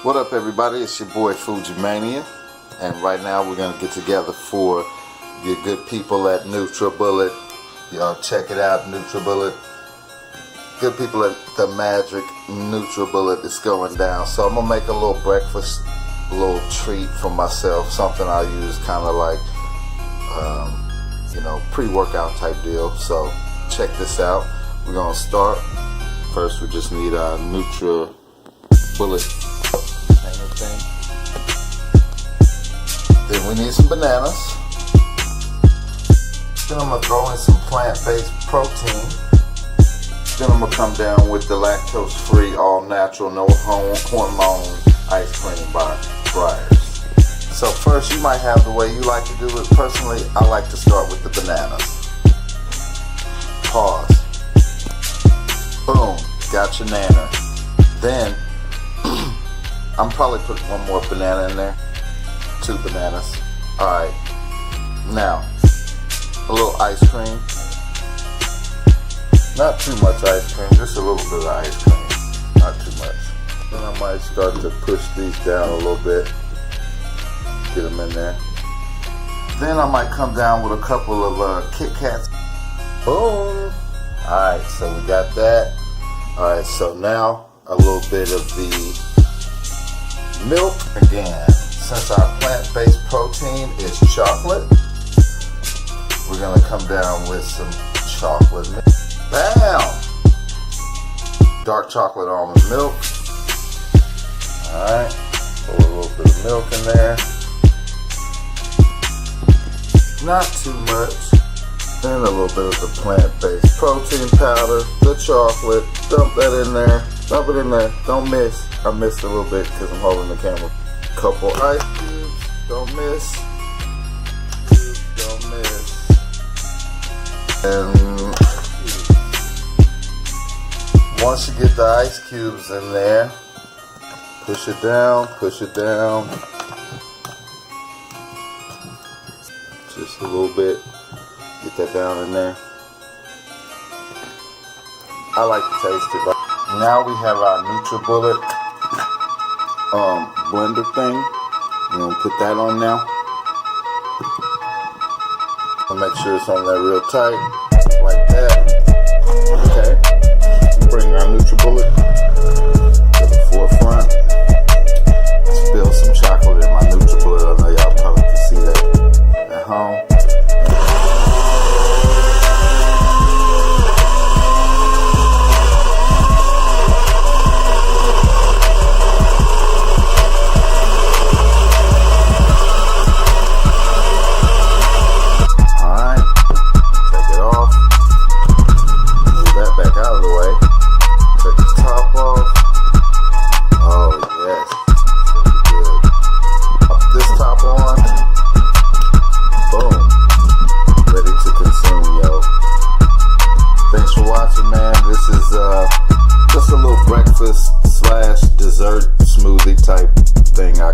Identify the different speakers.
Speaker 1: What up, everybody? It's your boy Fugimania, and right now we're gonna get together for your good people at NutriBullet. Y'all check it out, NutriBullet. Good people at the Magic NutriBullet is going down. So I'm gonna make a little breakfast, a little treat for myself, something I use kind of like, pre-workout type deal. So check this out. We're gonna start. First, we just need our NutriBullet thing. Then we need some bananas. Then I'm gonna throw in some plant-based protein. Then I'm gonna come down with the lactose-free, all-natural, no hormone ice cream by Breyers. So first, you might have the way you like to do it. Personally, I like to start with the bananas. Pause. Boom, got your nana. Then I'm probably putting one more banana in there. 2 bananas. Alright. Now, a little ice cream. Not too much ice cream, just a little bit of ice cream. Not too much. Then I might start to push these down a little bit. Get them in there. Then I might come down with a couple of Kit Kats. Boom. Alright, so we got that. Alright, so now a little bit of the milk. Again, since our plant-based protein is chocolate, we're going to come down with some chocolate milk. Bam! Dark chocolate almond milk. Alright, put a little bit of milk in there. Not too much. Then a little bit of the plant-based protein powder, the chocolate. Dump that in there. Dump it in there. Don't miss. I missed a little bit because I'm holding the camera. Couple ice cubes. Don't miss. Don't miss. And once you get the ice cubes in there, push it down, push it down. Just a little bit. Get that down in there. I like to taste it. Now we have our NutriBullet blender thing. We're going to put that on now. I'll make sure it's on there real tight. Like that. Okay. Bring our NutriBullet to the forefront. Spill some chocolate in my NutriBullet. I know y'all probably can see that at home. Just a little breakfast / dessert smoothie type thing I